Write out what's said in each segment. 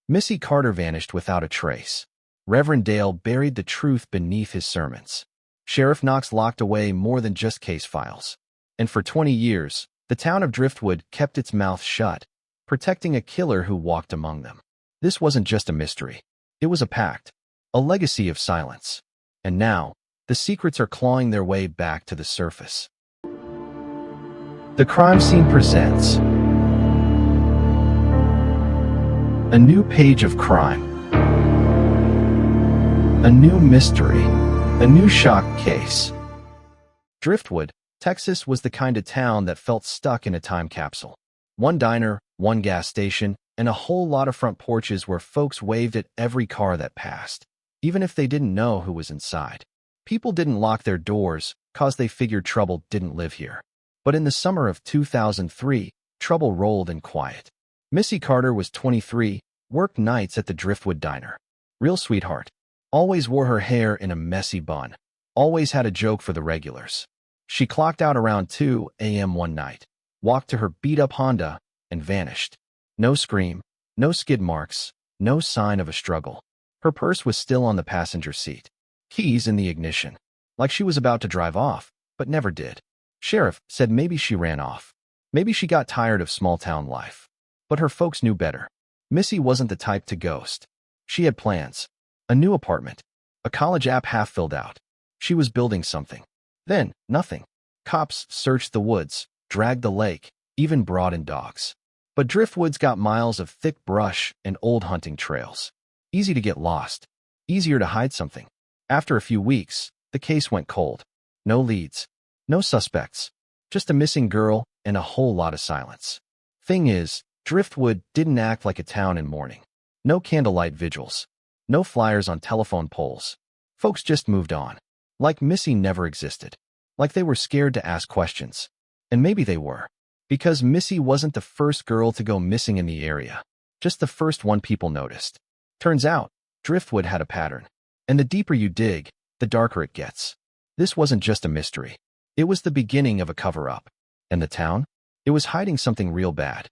Missy Carter vanished without a trace. Reverend Dale buried the truth beneath his sermons. Sheriff Knox locked away more than just case files. And for 20 years, the town of Driftwood kept its mouth shut, protecting a killer who walked among them. This wasn't just a mystery. It was a pact, a legacy of silence. And now, the secrets are clawing their way back to the surface. The Crime Scene presents a new page of crime, a new mystery, a new shock case. Driftwood, Texas was the kind of town that felt stuck in a time capsule. One diner, one gas station, and a whole lot of front porches where folks waved at every car that passed, even if they didn't know who was inside. People didn't lock their doors, 'cause they figured trouble didn't live here. But in the summer of 2003, trouble rolled in quiet. Missy Carter was 23, worked nights at the Driftwood diner. Real sweetheart. Always wore her hair in a messy bun. Always had a joke for the regulars. She clocked out around 2 a.m. one night, walked to her beat-up Honda, and vanished. No scream, no skid marks, no sign of a struggle. Her purse was still on the passenger seat. Keys in the ignition. Like she was about to drive off, but never did. Sheriff said maybe she ran off. Maybe she got tired of small-town life. But her folks knew better. Missy wasn't the type to ghost. She had plans. A new apartment. A college app half filled out. She was building something. Then, nothing. Cops searched the woods, dragged the lake, even brought in dogs. But Driftwood's got miles of thick brush and old hunting trails. Easy to get lost. Easier to hide something. After a few weeks, the case went cold. No leads. No suspects. Just a missing girl and a whole lot of silence. Thing is, Driftwood didn't act like a town in mourning. No candlelight vigils. No flyers on telephone poles. Folks just moved on. Like Missy never existed. Like they were scared to ask questions. And maybe they were. Because Missy wasn't the first girl to go missing in the area. Just the first one people noticed. Turns out, Driftwood had a pattern. And the deeper you dig, the darker it gets. This wasn't just a mystery. It was the beginning of a cover-up. And the town? It was hiding something real bad.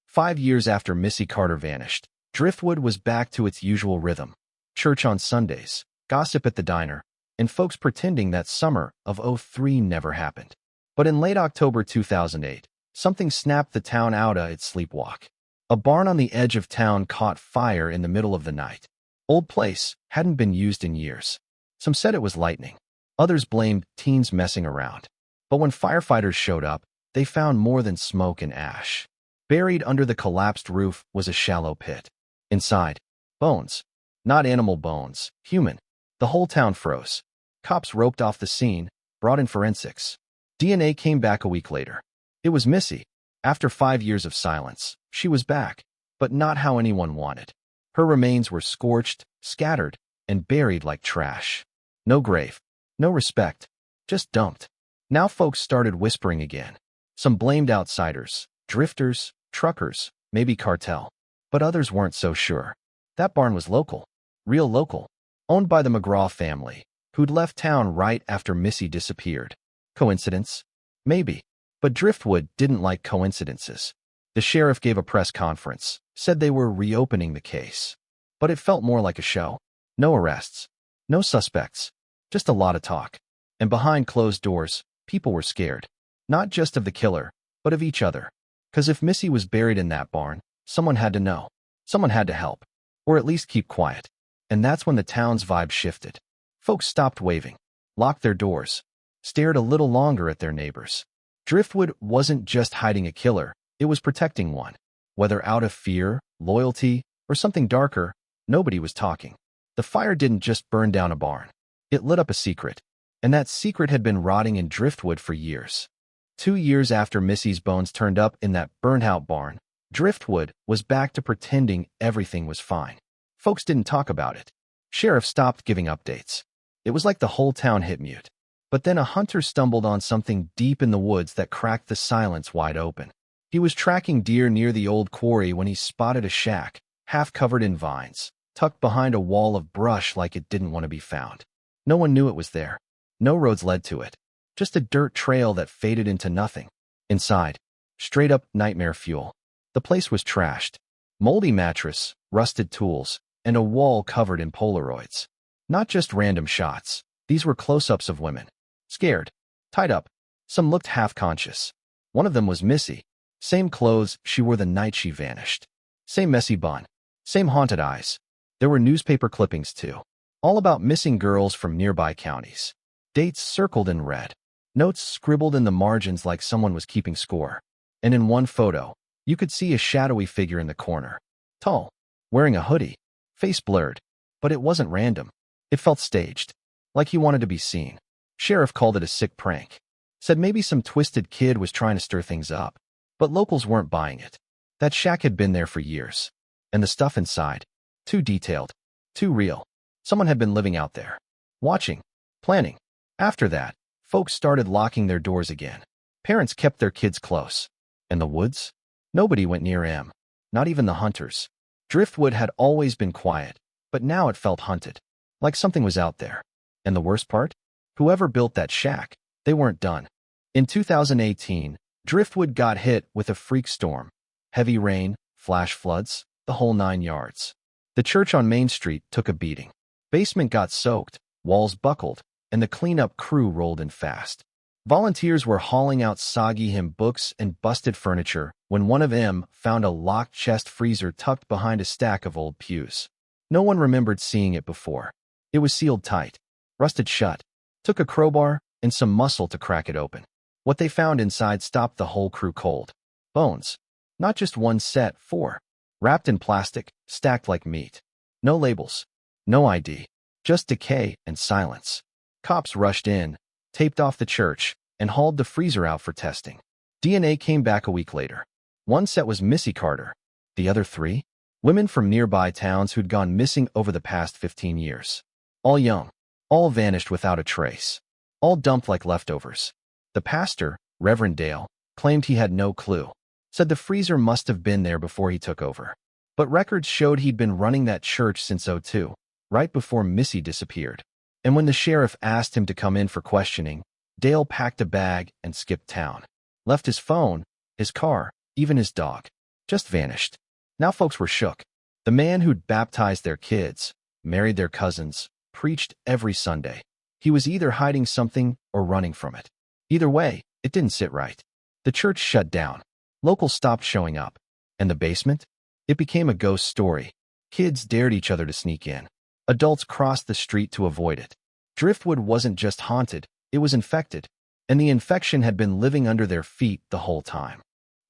5 years after Missy Carter vanished, Driftwood was back to its usual rhythm. Church on Sundays, gossip at the diner, and folks pretending that summer of '03 never happened. But in late October 2008, something snapped the town out of its sleepwalk. A barn on the edge of town caught fire in the middle of the night. Old place, hadn't been used in years. Some said it was lightning. Others blamed teens messing around. But when firefighters showed up, they found more than smoke and ash. Buried under the collapsed roof was a shallow pit. Inside, bones. Not animal bones, human. The whole town froze. Cops roped off the scene, brought in forensics. DNA came back a week later. It was Missy. After 5 years of silence, she was back, but not how anyone wanted. Her remains were scorched, scattered, and buried like trash. No grave. No respect. Just dumped. Now folks started whispering again. Some blamed outsiders, drifters, truckers, maybe cartel. But others weren't so sure. That barn was local. Real local. Owned by the McGraw family, who'd left town right after Missy disappeared. Coincidence? Maybe. But Driftwood didn't like coincidences. The sheriff gave a press conference, said they were reopening the case. But it felt more like a show. No arrests. No suspects. Just a lot of talk. And behind closed doors, people were scared. Not just of the killer, but of each other. 'Cause if Missy was buried in that barn, someone had to know. Someone had to help. Or at least keep quiet. And that's when the town's vibe shifted. Folks stopped waving, locked their doors, stared a little longer at their neighbors. Driftwood wasn't just hiding a killer, it was protecting one. Whether out of fear, loyalty, or something darker, nobody was talking. The fire didn't just burn down a barn. It lit up a secret. And that secret had been rotting in Driftwood for years. 2 years after Missy's bones turned up in that burned-out barn, Driftwood was back to pretending everything was fine. Folks didn't talk about it. Sheriff stopped giving updates. It was like the whole town hit mute. But then a hunter stumbled on something deep in the woods that cracked the silence wide open. He was tracking deer near the old quarry when he spotted a shack, half covered in vines, tucked behind a wall of brush like it didn't want to be found. No one knew it was there. No roads led to it. Just a dirt trail that faded into nothing. Inside, straight up nightmare fuel. The place was trashed. Moldy mattress, rusted tools, and a wall covered in Polaroids. Not just random shots. These were close-ups of women. Scared. Tied up. Some looked half-conscious. One of them was Missy. Same clothes she wore the night she vanished. Same messy bun. Same haunted eyes. There were newspaper clippings, too. All about missing girls from nearby counties. Dates circled in red. Notes scribbled in the margins like someone was keeping score. And in one photo, you could see a shadowy figure in the corner. Tall. Wearing a hoodie. Face blurred. But it wasn't random. It felt staged. Like he wanted to be seen. Sheriff called it a sick prank. Said maybe some twisted kid was trying to stir things up. But locals weren't buying it. That shack had been there for years. And the stuff inside. Too detailed. Too real. Someone had been living out there. Watching. Planning. After that, folks started locking their doors again. Parents kept their kids close. And the woods? Nobody went near him. Not even the hunters. Driftwood had always been quiet, but now it felt hunted. Like something was out there. And the worst part? Whoever built that shack, they weren't done. In 2018, Driftwood got hit with a freak storm. Heavy rain, flash floods, the whole 9 yards. The church on Main Street took a beating. Basement got soaked, walls buckled, and the cleanup crew rolled in fast. Volunteers were hauling out soggy hymn books and busted furniture when one of them found a locked chest freezer tucked behind a stack of old pews. No one remembered seeing it before. It was sealed tight, rusted shut. Took a crowbar and some muscle to crack it open. What they found inside stopped the whole crew cold. Bones. Not just one set, 4. Wrapped in plastic, stacked like meat. No labels. No ID. Just decay and silence. Cops rushed in, taped off the church, and hauled the freezer out for testing. DNA came back a week later. One set was Missy Carter. The other 3? Women from nearby towns who'd gone missing over the past 15 years. All young. All vanished without a trace. All dumped like leftovers. The pastor, Reverend Dale, claimed he had no clue. Said the freezer must have been there before he took over. But records showed he'd been running that church since '02, right before Missy disappeared. And when the sheriff asked him to come in for questioning, Dale packed a bag and skipped town. Left his phone, his car, even his dog. Just vanished. Now folks were shook. The man who'd baptized their kids, married their cousins, preached every Sunday. He was either hiding something or running from it. Either way, it didn't sit right. The church shut down. Locals stopped showing up. And the basement? It became a ghost story. Kids dared each other to sneak in. Adults crossed the street to avoid it. Driftwood wasn't just haunted, it was infected. And the infection had been living under their feet the whole time.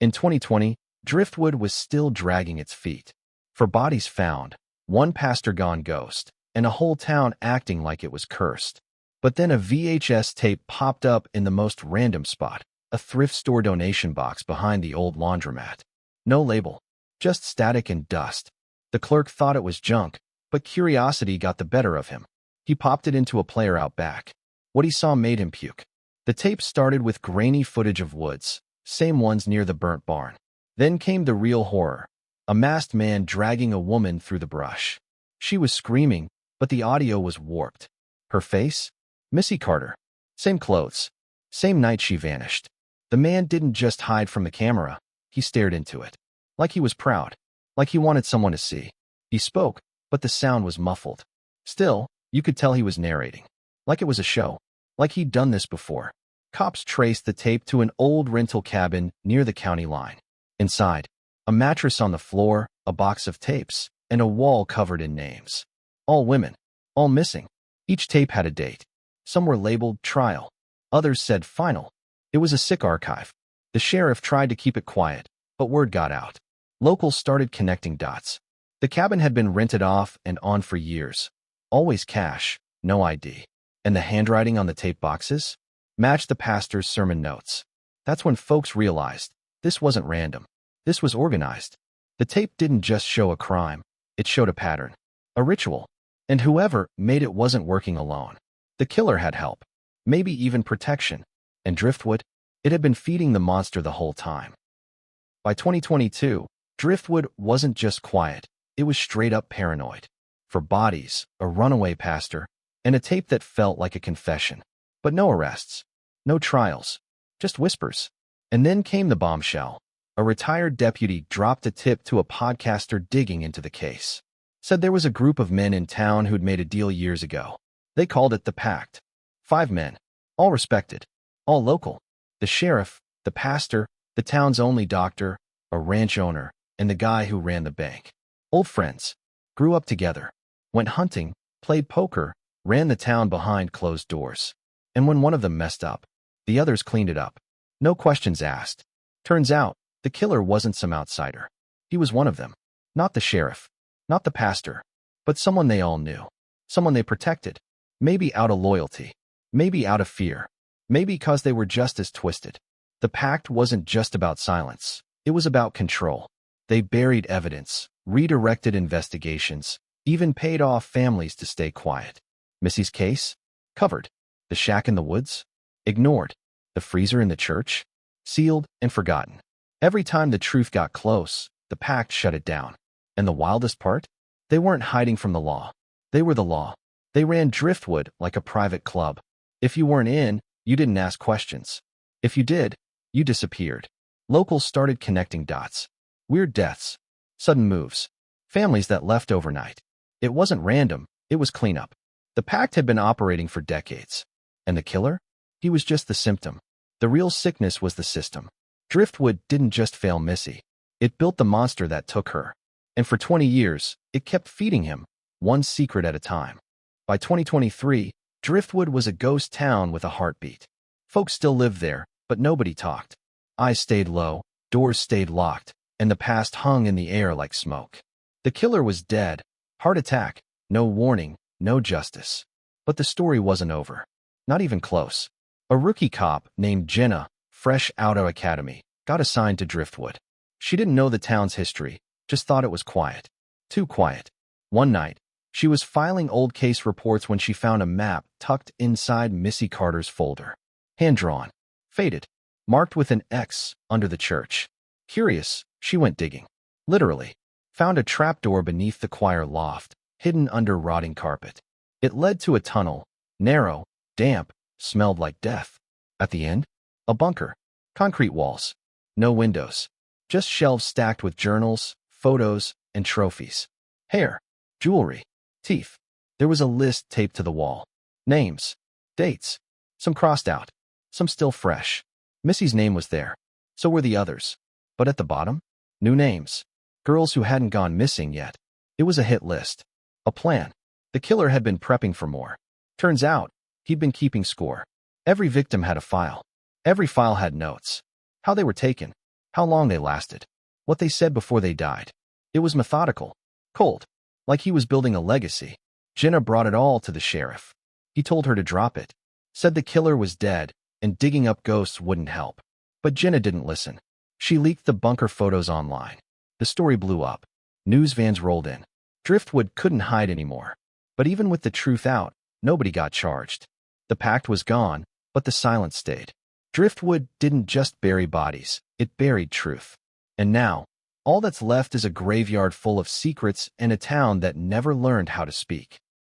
In 2020, Driftwood was still dragging its feet. For bodies found, one pastor gone ghost, and a whole town acting like it was cursed. But then a VHS tape popped up in the most random spot, a thrift store donation box behind the old laundromat. No label, just static and dust. The clerk thought it was junk, but curiosity got the better of him. He popped it into a player out back. What he saw made him puke. The tape started with grainy footage of woods, same ones near the burnt barn. Then came the real horror, a masked man dragging a woman through the brush. She was screaming, but the audio was warped. Her face? Missy Carter. Same clothes. Same night she vanished. The man didn't just hide from the camera, he stared into it. Like he was proud. Like he wanted someone to see. He spoke, but the sound was muffled. Still, you could tell he was narrating. Like it was a show. Like he'd done this before. Cops traced the tape to an old rental cabin near the county line. Inside, a mattress on the floor, a box of tapes, and a wall covered in names. All women. All missing. Each tape had a date. Some were labeled trial. Others said final. It was a sick archive. The sheriff tried to keep it quiet, but word got out. Locals started connecting dots. The cabin had been rented off and on for years. Always cash, no ID. And the handwriting on the tape boxes matched the pastor's sermon notes. That's when folks realized this wasn't random. This was organized. The tape didn't just show a crime. It showed a pattern, a ritual. And whoever made it wasn't working alone. The killer had help, maybe even protection. And Driftwood, it had been feeding the monster the whole time. By 2022, Driftwood wasn't just quiet. It was straight up paranoid. For bodies, a runaway pastor, and a tape that felt like a confession. But no arrests, no trials, just whispers. And then came the bombshell. a retired deputy dropped a tip to a podcaster digging into the case. Said there was a group of men in town who'd made a deal years ago. They called it the Pact. 5 men, all respected, all local. The sheriff, the pastor, the town's only doctor, a ranch owner, and the guy who ran the bank. Old friends. Grew up together. Went hunting, played poker, ran the town behind closed doors. And when one of them messed up, the others cleaned it up. No questions asked. Turns out, the killer wasn't some outsider. He was one of them. Not the sheriff. Not the pastor. But someone they all knew. Someone they protected. Maybe out of loyalty. Maybe out of fear. Maybe because they were just as twisted. The Pact wasn't just about silence. It was about control. They buried evidence, redirected investigations, even paid off families to stay quiet. Missy's case? Covered. The shack in the woods? Ignored. The freezer in the church? Sealed and forgotten. Every time the truth got close, the Pact shut it down. And the wildest part? They weren't hiding from the law. They were the law. They ran Driftwood like a private club. If you weren't in, you didn't ask questions. If you did, you disappeared. Locals started connecting dots. Weird deaths. Sudden moves. Families that left overnight. It wasn't random, it was cleanup. The Pact had been operating for decades. And the killer? He was just the symptom. The real sickness was the system. Driftwood didn't just fail Missy. It built the monster that took her. And for 20 years, it kept feeding him, one secret at a time. By 2023, Driftwood was a ghost town with a heartbeat. Folks still lived there, but nobody talked. Eyes stayed low, doors stayed locked, and the past hung in the air like smoke. The killer was dead. Heart attack, no warning, no justice. But the story wasn't over. Not even close. A rookie cop named Jenna, fresh out of academy, got assigned to Driftwood. She didn't know the town's history, just thought it was quiet. Too quiet. One night, she was filing old case reports when she found a map tucked inside Missy Carter's folder. Hand-drawn. Faded. Marked with an X under the church. Curious, she went digging. Literally. Found a trapdoor beneath the choir loft, hidden under rotting carpet. It led to a tunnel. Narrow, damp, smelled like death. At the end, a bunker. Concrete walls. No windows. Just shelves stacked with journals, photos, and trophies. Hair. Jewelry. Teeth. There was a list taped to the wall. Names. Dates. Some crossed out. Some still fresh. Missy's name was there. So were the others. But at the bottom? New names. Girls who hadn't gone missing yet. It was a hit list. A plan. The killer had been prepping for more. Turns out, he'd been keeping score. Every victim had a file. Every file had notes. How they were taken. How long they lasted. What they said before they died. It was methodical. Cold. Like he was building a legacy. Jenna brought it all to the sheriff. He told her to drop it. Said the killer was dead, and digging up ghosts wouldn't help. But Jenna didn't listen. She leaked the bunker photos online. The story blew up. News vans rolled in. Driftwood couldn't hide anymore. But even with the truth out, nobody got charged. The Pact was gone, but the silence stayed. Driftwood didn't just bury bodies, it buried truth. And now, all that's left is a graveyard full of secrets and a town that never learned how to speak.